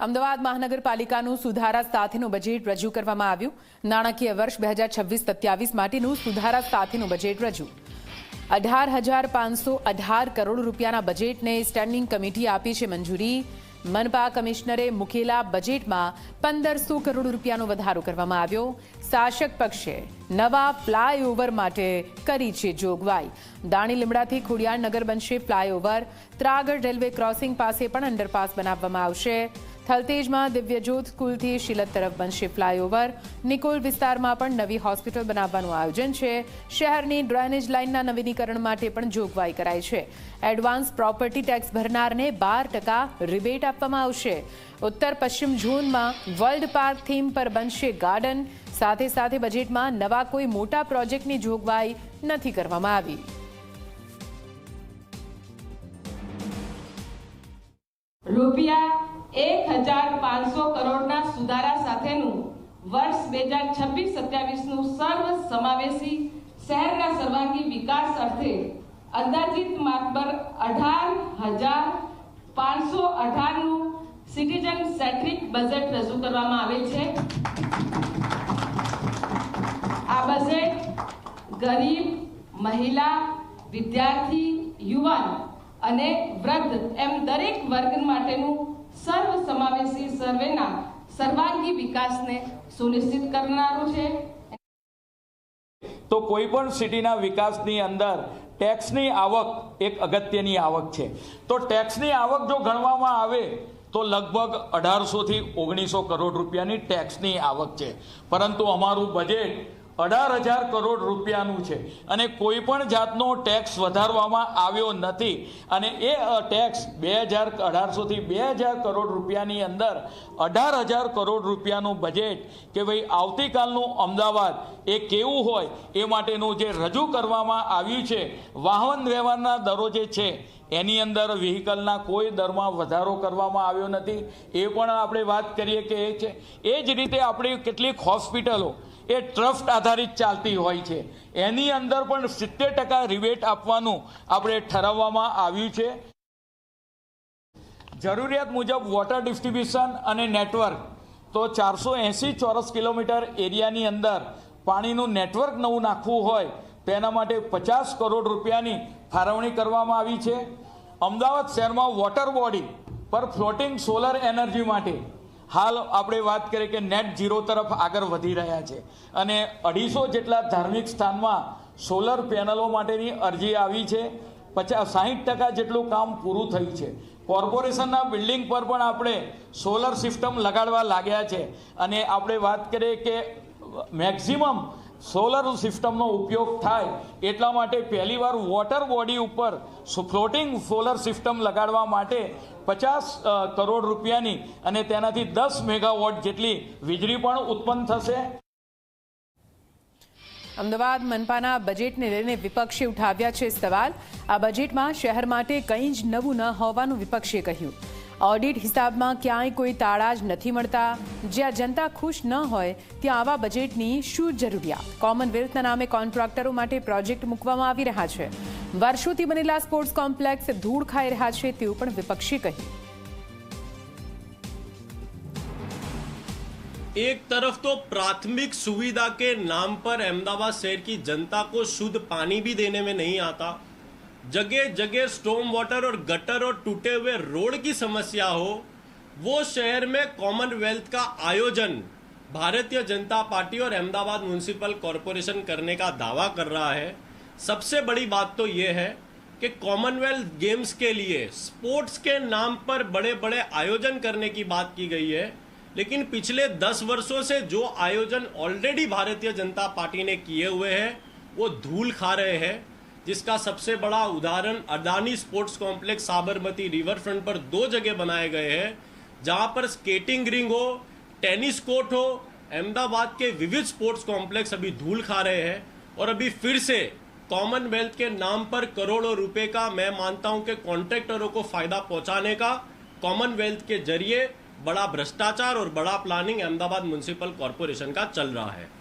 અમદાવાદ મહાનગરપાલિકાનું સુધારા સાથેનું બજેટ રજૂ કરવામાં આવ્યું। નાણાકીય વર્ષ 2026-27 માટેનું સુધારા સાથેનું બજેટ રજૂ। 18,518 કરોડ રૂપિયાના બજેટને સ્ટેન્ડિંગ કમિટી આપી છે મંજૂરી। મનપા કમિશનરે મૂકેલા બજેટમાં 1,500 કરોડ રૂપિયાનો વધારો કરવામાં આવ્યો। શાસક પક્ષે નવા ફ્લાયઓવર માટે કરી છે જોગવાઈ। દાણી લીમડાથી ખોડિયારનગર બનશે ફ્લાયઓવર। ત્રાગડ રેલવે ક્રોસિંગ પાસે પણ અંડરપાસ બનાવવામાં આવશે। થલતેજમાં દિવ્યજ્યોત સ્કૂલથી શિલત તરફ બનશે ફ્લાયઓવર। નિકોલ વિસ્તારમાં પણ નવી હોસ્પિટલ બનાવવાનું આયોજન છે। શહેરની ડ્રેનેજ લાઇનના નવીનીકરણ માટે પણ જોગવાઈ કરાઈ છે। એડવાન્સ પ્રોપર્ટી ટેક્સ ભરનારને 12% રિબેટ આપવામાં આવશે। ઉત્તર પશ્ચિમ ઝોનમાં વર્લ્ડ પાર્ક થીમ પર બનશે ગાર્ડન। સાથે સાથે બજેટમાં નવા કોઈ મોટા પ્રોજેક્ટની જોગવાઈ નથી કરવામાં આવી। રૂપિયા 1,500 કરોડના સુધારા સાથેનું વર્ષ 2026-27નું સર્વ સમાવેશી શહેરના સર્વાંગી વિકાસ અર્થે અંદાજિત માત્ર 18,518નું સિટીઝન સેન્ટ્રિક બજેટ રજૂ કરવામાં આવે છે। આ બજેટ ગરીબ, મહિલા, વિદ્યાર્થી, યુવાન અને વૃદ્ધ એમ દરેક વર્ગ માટેનું સર્વ સમાવેશી સર્વેના સર્વાંગી વિકાસને સુનિશ્ચિત કરનારું છે। તો કોઈ પણ સિટીના વિકાસની અંદર ટેક્સની આવક એક અગત્યની આવક છે। તો ટેક્સની આવક જો ગણવામાં આવે તો લગભગ 1800 થી 1900 કરોડ રૂપિયાની ટેક્સની આવક છે, પરંતુ અમારું બજેટ 18,000 કરોડ રૂપિયાનું છે અને કોઈ પણ જાતનો ટેક્સ વધારવામાં આવ્યો નથી। અને એ ટેક્સ 1800 થી 2,000 કરોડ રૂપિયાની અંદર 18,000 કરોડ રૂપિયાનું બજેટ કે ભાઈ આવતીકાલનું અમદાવાદ એ કેવું હોય એ માટેનું જે રજૂ કરવામાં આવ્યું છે। વાહન વ્યવહારના દરો જે છે એની અંદર વ્હીકલના કોઈ દરમાં વધારો કરવામાં આવ્યો નથી, એ પણ આપણે વાત કરીએ કે એ છે। એ જ રીતે આપણી કેટલીક હોસ્પિટલો એ ટ્રસ્ટ આધારિત ચાલતી હોય છે, એની અંદર પણ 70% રિબેટ આપવાનું આપણે ઠરાવવામાં આવ્યું છે। જરૂરિયાત મુજબ વોટર ડિસ્ટ્રીબ્યુશન અને નેટવર્ક તો 480 ચોરસ કિલોમીટર એરિયાની અંદર પાણીનું નેટવર્ક નવું નાખવું હોય તેના માટે 50 કરોડ રૂપિયાની ફાળવણી કરવામાં આવી છે। અમદાવાદ શહેરમાં વોટર બોડી પર ફ્લોટિંગ સોલર એનર્જી માટે હાલ આપણે વાત કરીએ કે નેટ ઝીરો તરફ આગળ વધી રહ્યા છે અને 250 જેટલા ધાર્મિક સ્થાનમાં સોલર પેનલો માટેની અરજી આવી છે। 60% જેટલું કામ પૂરું થયું છે। કોર્પોરેશનના બિલ્ડિંગ પર પણ આપણે સોલર સિસ્ટમ લગાડવા લાગ્યા છે અને આપણે વાત કરીએ કે મેક્સિમમ સોલર સિસ્ટમનો ઉપયોગ થાય એટલા માટે પહેલીવાર વોટર બોડી ઉપર ફ્લોટિંગ સોલર સિસ્ટમ લગાડવા માટે 50 કરોડ રૂપિયાની અને તેનાથી 10 મેગાવોટ જેટલી વીજળી પણ ઉત્પન્ન થશે। અમદાવાદ મનપાના બજેટને લઈને વિપક્ષે ઉઠાવ્યા છે સવાલ। આ બજેટમાં શહેર માટે કંઈ જ નવું ન હોવાનું વિપક્ષે કહ્યું। ઓડિટ હિસાબમાં ક્યાંય કોઈ તાળા જ નથી મળતા। જ્યાં જનતા ખુશ ન હોય ત્યાં આવા બજેટની શું જરૂરિયાત? કોમનવેલ્થના નામે કોન્ટ્રાક્ટરો માટે પ્રોજેક્ટ મૂકવામાં આવી રહ્યા છે। વર્ષોથી બનેલા સ્પોર્ટ્સ કોમ્પ્લેક્સ ધૂળ ખાઈ રહ્યા છે તેવું પણ વિપક્ષે કહ્યું। एक तरफ तो प्राथमिक सुविधा के नाम पर अहमदाबाद शहर की जनता को शुद्ध पानी भी देने में नहीं आता, जगह जगह स्टॉर्म वाटर और गटर और टूटे हुए रोड की समस्या हो, वो शहर में कॉमनवेल्थ का आयोजन भारतीय जनता पार्टी और अहमदाबाद म्युनिसिपल कॉरपोरेशन करने का दावा कर रहा है। सबसे बड़ी बात तो ये है कि कॉमनवेल्थ गेम्स के लिए स्पोर्ट्स के नाम पर बड़े बड़े आयोजन करने की बात की गई है, लेकिन पिछले 10 वर्षों से जो आयोजन ऑलरेडी भारतीय जनता पार्टी ने किए हुए हैं वो धूल खा रहे हैं। जिसका सबसे बड़ा उदाहरण Adani sports complex Sabarmati river front पर 2 जगह बनाए गए हैं, जहां पर स्केटिंग रिंग हो, टेनिस कोर्ट हो। अहमदाबाद के विविध स्पोर्ट्स कॉम्प्लेक्स अभी धूल खा रहे हैं और अभी फिर से कॉमनवेल्थ के नाम पर करोड़ों रुपए का मैं मानता हूं कि कॉन्ट्रैक्टरों को फायदा पहुंचाने का कॉमनवेल्थ के जरिए बड़ा भ्रष्टाचार और बड़ा प्लानिंग अहमदाबाद म्युनिसिपल कॉरपोरेशन का चल रहा है।